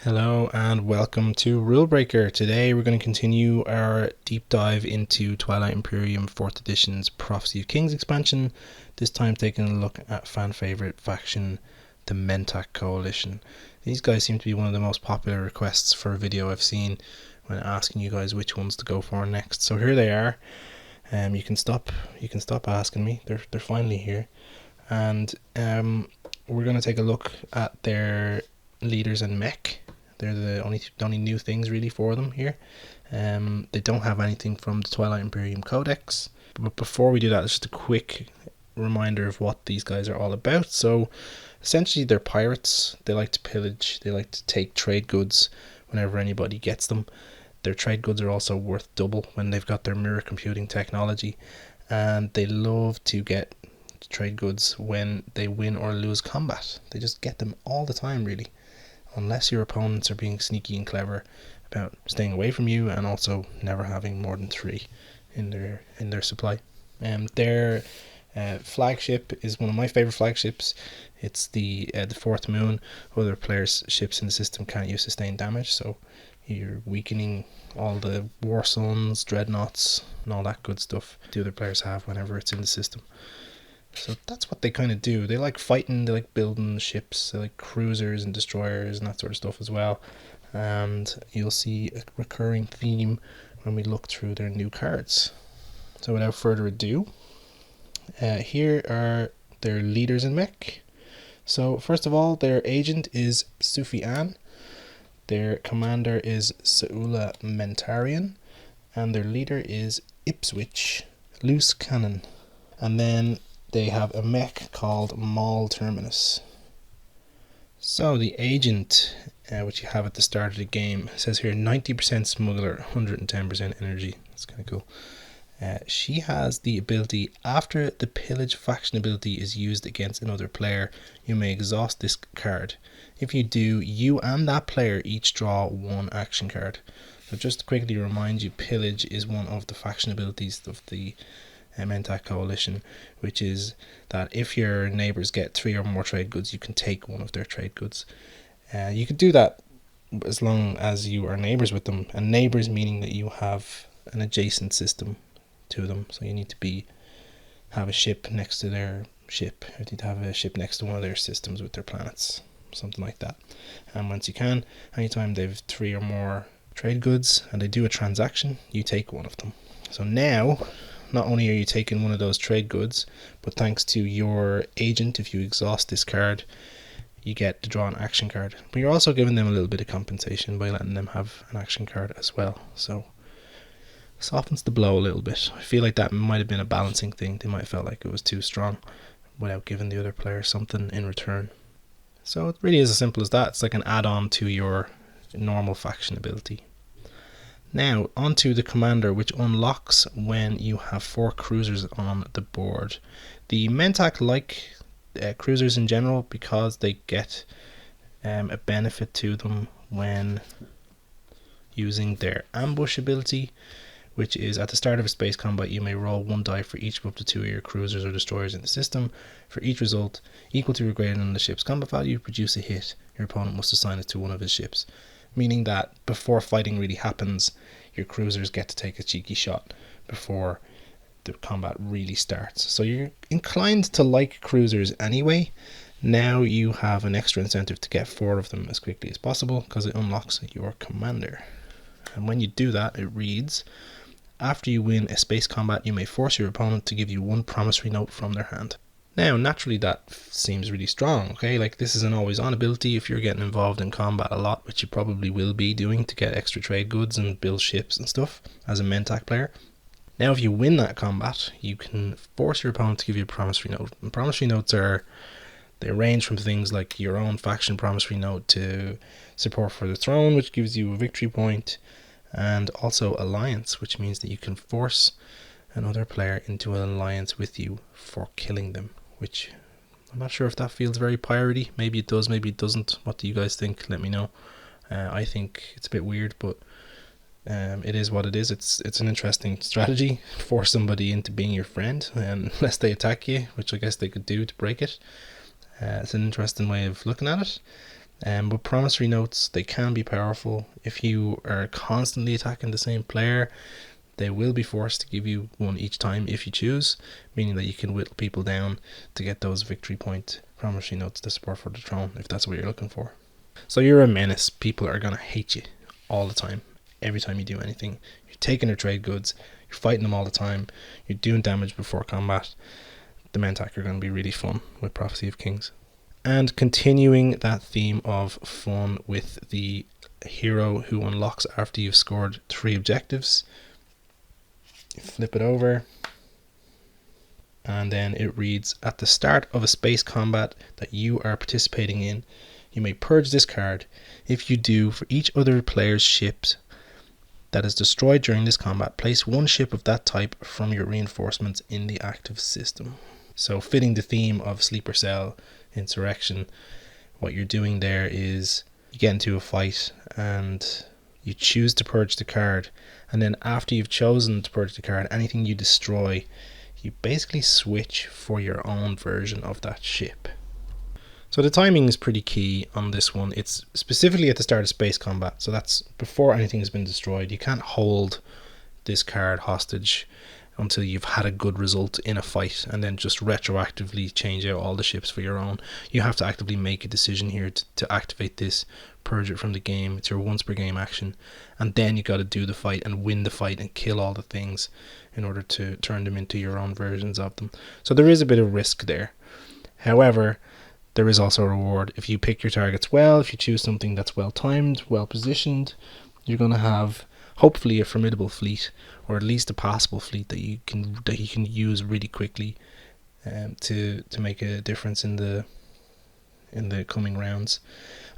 Hello and welcome to Rulebreaker. Today we're going to continue our deep dive into Twilight Imperium 4th Edition's Prophecy of Kings expansion, this time taking a look at fan favourite faction, the Mentak Coalition. These guys seem to be one of the most popular requests for a video I've seen when asking you guys which ones to go for next. So here they are. You can stop asking me. They're finally here. And we're going to take a look at their leaders and Mech. They're the only new things really for them here. They don't have anything from the Twilight Imperium Codex. But before we do that, just a quick reminder of what these guys are all about. So essentially they're pirates. They like to pillage. They like to take trade goods whenever anybody gets them. Their trade goods are also worth double when they've got their mirror computing technology. And they love to get trade goods when they win or lose combat. They just get them all the time really, unless your opponents are being sneaky and clever about staying away from you and also never having more than 3 in their supply. Their flagship is one of my favorite flagships. It's the Fourth Moon. Other players' ships in the system can't use sustained damage, so you're weakening all the War Suns, Dreadnoughts, and all that good stuff the other players have whenever it's in the system. So that's what they kind of do. They like fighting, they like building ships, they like cruisers and destroyers and that sort of stuff as well. And you'll see a recurring theme when we look through their new cards. So without further ado, here are their leaders in Mech. So first of all, their agent is Sufian. Their commander is Saula Mentarian. And their leader is Ipswitch, loose cannon. And then they have a mech called Terminus. So the agent, which you have at the start of the game, says here 90% smuggler, 110% energy. That's kind of cool. She has the ability, after the pillage faction ability is used against another player, you may exhaust this card. If you do, you and that player each draw 1 action card. So just to quickly remind you, pillage is one of the faction abilities of the Mentak Coalition, which is that if your neighbours get 3 or more trade goods, you can take one of their trade goods. You can do that as long as you are neighbours with them, and neighbours meaning that you have an adjacent system to them. So you need to have a ship next to their ship, or you need to have a ship next to one of their systems with their planets, something like that. And once you can, anytime they've 3 or more trade goods and they do a transaction, you take one of them. So now, not only are you taking one of those trade goods, but thanks to your agent, if you exhaust this card, you get to draw an action card. But you're also giving them a little bit of compensation by letting them have an action card as well. So softens the blow a little bit. I feel like that might have been a balancing thing. They might have felt like it was too strong without giving the other player something in return. So it really is as simple as that. It's like an add-on to your normal faction ability. Now, onto the commander, which unlocks when you have 4 cruisers on the board. The Mentak like cruisers in general because they get a benefit to them when using their ambush ability, which is at the start of a space combat you may roll 1 die for each of up to 2 of your cruisers or destroyers in the system. For each result equal to or greater than the ship's combat value, produce a hit. Your opponent must assign it to one of his ships. Meaning that before fighting really happens, your cruisers get to take a cheeky shot before the combat really starts. So you're inclined to like cruisers anyway. Now you have an extra incentive to get 4 of them as quickly as possible because it unlocks your commander. And when you do that, it reads, after you win a space combat, you may force your opponent to give you 1 promissory note from their hand. Now, naturally that seems really strong, okay? Like, this is an always on ability if you're getting involved in combat a lot, which you probably will be doing to get extra trade goods and build ships and stuff as a Mentak player. Now, if you win that combat, you can force your opponent to give you a promissory note. And promissory notes they range from things like your own faction promissory note to support for the throne, which gives you a victory point, and also alliance, which means that you can force another player into an alliance with you for killing them, which I'm not sure if that feels very piratey. Maybe it does, maybe it doesn't. What do you guys think? Let me know. I think it's a bit weird, but it is what it is. It's an interesting strategy. Force somebody into being your friend unless they attack you, which I guess they could do to break it. It's an interesting way of looking at it. But promissory notes, they can be powerful. If you are constantly attacking the same player, they will be forced to give you one each time if you choose, meaning that you can whittle people down to get those victory point promissory notes to support for the throne if that's what you're looking for. So you're a menace. People are going to hate you all the time. Every time you do anything, you're taking their trade goods, you're fighting them all the time, you're doing damage before combat. The Mentak are going to be really fun with Prophecy of Kings. And continuing that theme of fun with the hero who unlocks after you've scored 3 objectives. Flip it over, and then it reads, at the start of a space combat that you are participating in, you may purge this card. If you do, for each other player's ship that is destroyed during this combat, place 1 ship of that type from your reinforcements in the active system. So fitting the theme of Sleeper Cell Insurrection, what you're doing there is you get into a fight and you choose to purge the card, and then after you've chosen to purge the card, anything you destroy, you basically switch for your own version of that ship. So the timing is pretty key on this one. It's specifically at the start of space combat, so that's before anything has been destroyed. You can't hold this card hostage until you've had a good result in a fight and then just retroactively change out all the ships for your own. You have to actively make a decision here to activate this, purge it from the game. It's your once per game action, and then you got to do the fight and win the fight and kill all the things in order to turn them into your own versions of them. So there is a bit of risk there. However, there is also a reward. If you pick your targets well, if you choose something that's well timed, well positioned, you're going to have hopefully a formidable fleet, or at least a passable fleet that you can use really quickly to make a difference in the coming rounds.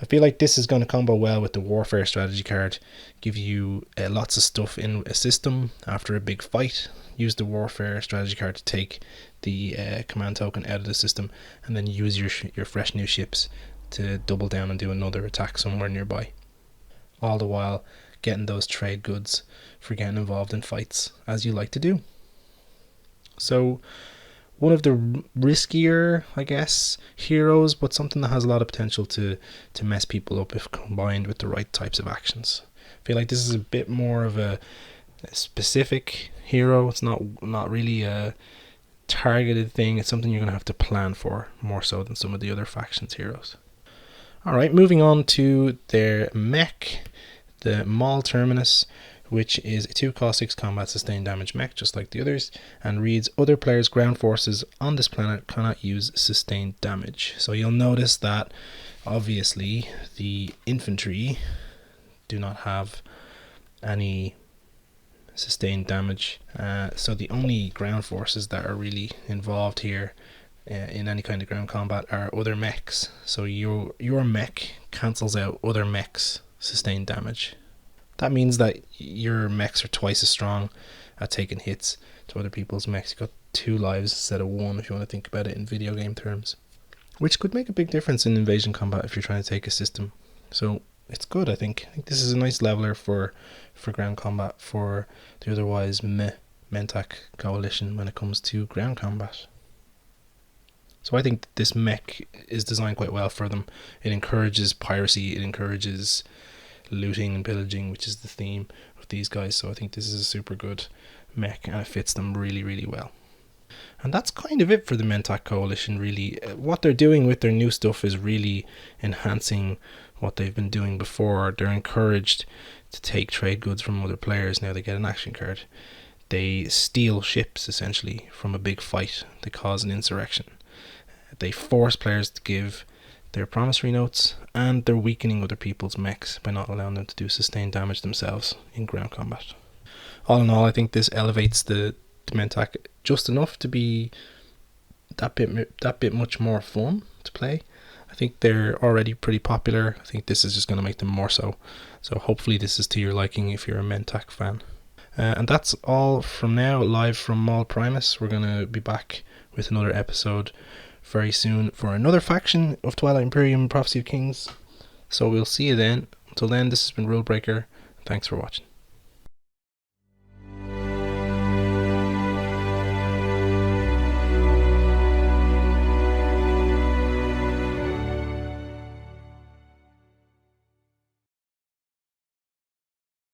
I feel like this is going to combo well with the Warfare strategy card. Give you lots of stuff in a system after a big fight. Use the Warfare strategy card to take the command token out of the system, and then use your fresh new ships to double down and do another attack somewhere nearby. All the while getting those trade goods for getting involved in fights, as you like to do. So one of the riskier, I guess, heroes, but something that has a lot of potential to mess people up if combined with the right types of actions. I feel like this is a bit more of a specific hero. It's not really a targeted thing. It's something you're going to have to plan for more so than some of the other factions heroes. Alright, moving on to their mech, the Maul Terminus, which is a 2-cost 6 combat sustained damage mech, just like the others, and reads, other players' ground forces on this planet cannot use sustained damage. So you'll notice that obviously the infantry do not have any sustained damage, so the only ground forces that are really involved here in any kind of ground combat are other mechs. So your mech cancels out other mechs' sustained damage. That means that your mechs are twice as strong at taking hits to other people's mechs. You've got 2 lives instead of 1 if you want to think about it in video game terms, which could make a big difference in invasion combat if you're trying to take a system. So it's good, I think. I think this is a nice leveler for ground combat for the otherwise Mentak Coalition when it comes to ground combat. So I think this mech is designed quite well for them. It encourages piracy, it encourages looting and pillaging, which is the theme of these guys. So I think this is a super good mech and it fits them really, really well. And that's kind of it for the Mentak Coalition, really. What they're doing with their new stuff is really enhancing what they've been doing before. They're encouraged to take trade goods from other players. Now they get an action card. They steal ships, essentially, from a big fight. They cause an insurrection. They force players to give their promissory notes, and they're weakening other people's mechs by not allowing them to do sustained damage themselves in ground combat. All in all, I think this elevates the Mentak just enough to be that bit much more fun to play. I think they're already pretty popular. I think this is just going to make them more so. So hopefully this is to your liking if you're a Mentak fan. And that's all from now, live from Maul Primus. We're going to be back with another episode very soon for another faction of Twilight Imperium Prophecy of Kings. So we'll see you then. Until then, this has been Rulebreaker. Thanks for watching.